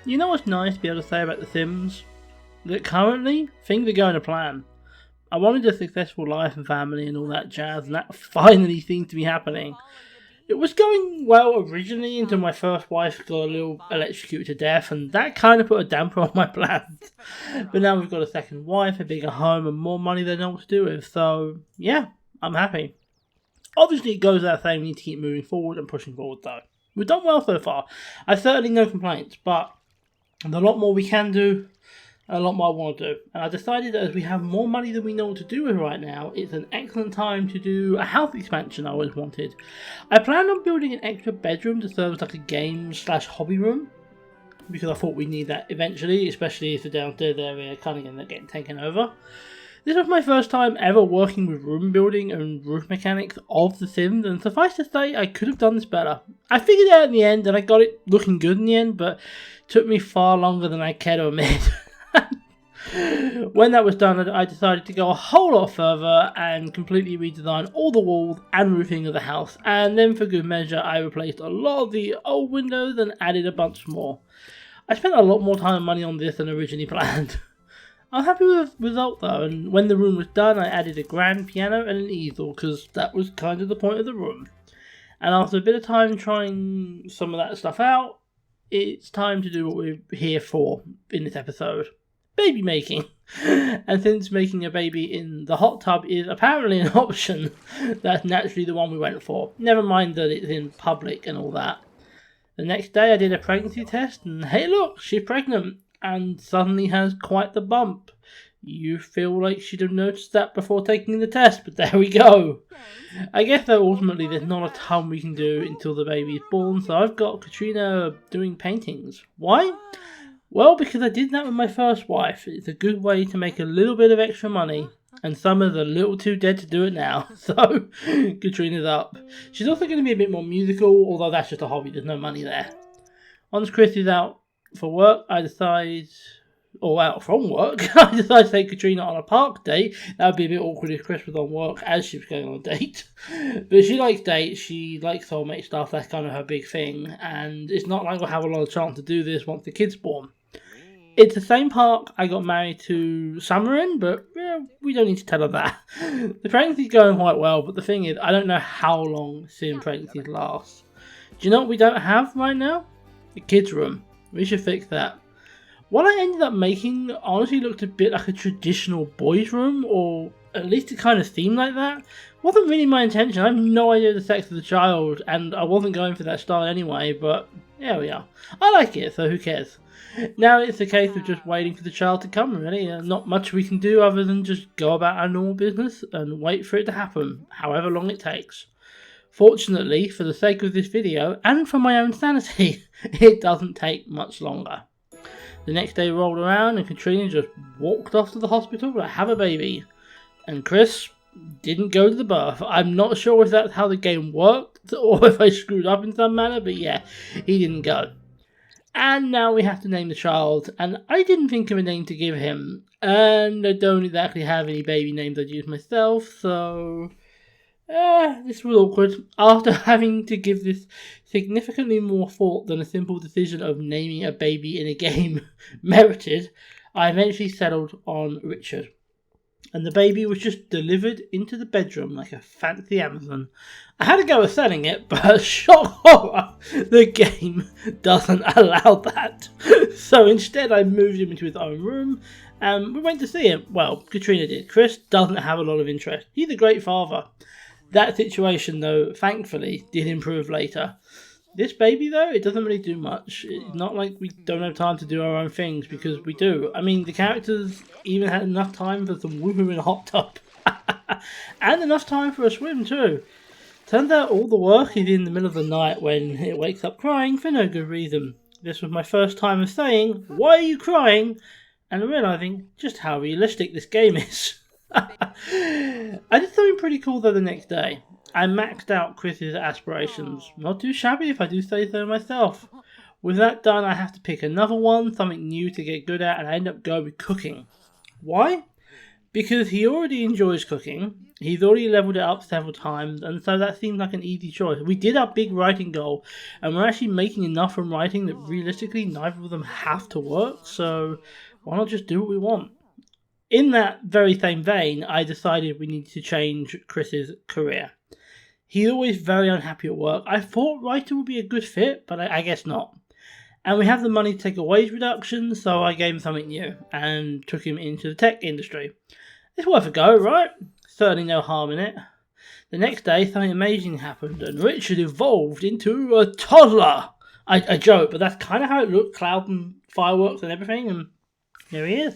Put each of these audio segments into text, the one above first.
You know what's nice to be able to say about The Sims? That currently, things are going to plan. I wanted a successful life and family and all that jazz, and that finally seems to be happening. It was going well originally until my first wife got a little electrocuted to death, and that kind of put a damper on my plans. But now we've got a second wife, a bigger home, and more money than I know what to do with, so yeah, I'm happy. Obviously, it goes without saying we need to keep moving forward and pushing forward though. We've done well so far. I've certainly no complaints, but there's a lot more we can do, and a lot more I want to do. And I decided that as we have more money than we know what to do with right now, it's an excellent time to do a house expansion I always wanted. I planned on building an extra bedroom to serve as like a game/hobby room, because I thought we'd need that eventually, especially if the downstairs area kind of going to get taken over. This was my first time ever working with room building and roof mechanics of The Sims, and suffice to say, I could have done this better. I figured it out in the end, and I got it looking good in the end, but it took me far longer than I care to admit. When that was done, I decided to go a whole lot further and completely redesign all the walls and roofing of the house, and then for good measure, I replaced a lot of the old windows and added a bunch more. I spent a lot more time and money on this than originally planned. I'm happy with the result though, and when the room was done I added a grand piano and an easel because that was kind of the point of the room. And after a bit of time trying some of that stuff out, it's time to do what we're here for in this episode. Baby making. And since making a baby in the hot tub is apparently an option, that's naturally the one we went for. Never mind that it's in public and all that. The next day I did a pregnancy test and hey look, she's pregnant. And suddenly has quite the bump. You feel like she'd have noticed that before taking the test, but there we go. I guess though ultimately there's not a ton we can do until the baby is born, so I've got Katrina doing paintings. Why? Well, because I did that with my first wife. It's a good way to make a little bit of extra money, and Summer's a little too dead to do it now, so Katrina's up. She's also going to be a bit more musical, although that's just a hobby, there's no money there. Once Chris is out for work, I decide to take Katrina on a park date. That would be a bit awkward if Chris was on work as she was going on a date. But she likes dates, she likes soulmate stuff, that's kind of her big thing. And it's not like we'll have a lot of chance to do this once the kid's born. It's the same park I got married to Summer in, but we don't need to tell her that. The pregnancy's going quite well, but the thing is, I don't know how long Sim pregnancies last. Do you know what we don't have right now? A kid's room. We should fix that. What I ended up making honestly looked a bit like a traditional boys' room, or at least it kind of seemed like that. Wasn't really my intention. I have no idea the sex of the child, and I wasn't going for that style anyway, but there we are. I like it, so who cares? Now it's a case of just waiting for the child to come, really. Not much we can do other than just go about our normal business and wait for it to happen, however long it takes. Fortunately, for the sake of this video, and for my own sanity, it doesn't take much longer. The next day rolled around and Katrina just walked off to the hospital to have a baby. And Chris didn't go to the birth. I'm not sure if that's how the game worked, or if I screwed up in some manner, but yeah, he didn't go. And now we have to name the child, and I didn't think of a name to give him. And I don't exactly have any baby names I'd use myself, so this was awkward. After having to give this significantly more thought than a simple decision of naming a baby in a game merited, I eventually settled on Richard. And the baby was just delivered into the bedroom like a fancy Amazon. I had a go at selling it, but shock horror, the game doesn't allow that. So instead I moved him into his own room and we went to see him. Well, Katrina did. Chris doesn't have a lot of interest. He's a great father. That situation, though, thankfully, did improve later. This baby, though, it doesn't really do much. It's not like we don't have time to do our own things, because we do. I mean, the characters even had enough time for some woohoo in a hot tub. And enough time for a swim, too. Turns out all the work is in the middle of the night when it wakes up crying for no good reason. This was my first time of saying, "Why are you crying?" and realising just how realistic this game is. I did something pretty cool though the next day. I maxed out Chris's aspirations. Not too shabby if I do say so myself. With that done, I have to pick another one, something new to get good at, and I end up going with cooking. Why? Because he already enjoys cooking, he's already leveled it up several times, and so that seemed like an easy choice. We did our big writing goal, and we're actually making enough from writing that realistically neither of them have to work, so why not just do what we want? In that very same vein, I decided we needed to change Chris's career. He's always very unhappy at work. I thought writer would be a good fit, but I guess not. And we have the money to take a wage reduction, so I gave him something new and took him into the tech industry. It's worth a go, right? Certainly no harm in it. The next day, something amazing happened, and Richard evolved into a toddler. I joke, but that's kind of how it looked, cloud and fireworks and everything, and there he is.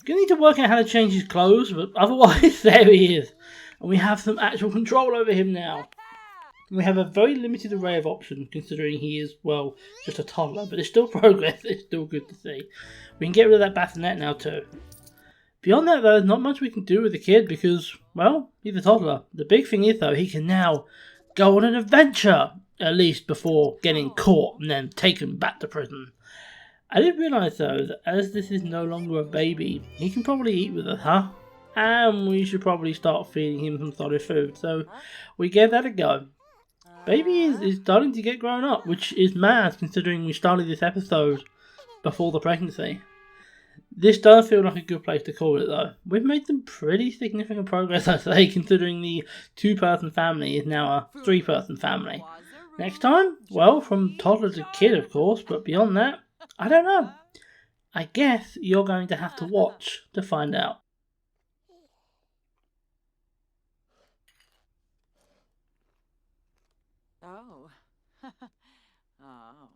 Gonna need to work out how to change his clothes, but otherwise, there he is. And we have some actual control over him now. We have a very limited array of options, considering he is, well, just a toddler, but it's still progress, it's still good to see. We can get rid of that bassinet now too. Beyond that, though, there's not much we can do with the kid because, well, he's a toddler. The big thing is, though, he can now go on an adventure, at least before getting caught and then taken back to prison. I didn't realise, though, that as this is no longer a baby, he can probably eat with us, huh? And we should probably start feeding him some solid food, so we gave that a go. Baby is starting to get grown up, which is mad considering we started this episode before the pregnancy. This does feel like a good place to call it though. We've made some pretty significant progress, I'd say, considering the 2-person family is now a 3-person family. Next time? Well, from toddler to kid of course, but beyond that, I don't know. I guess you're going to have to watch to find out. Oh. Oh.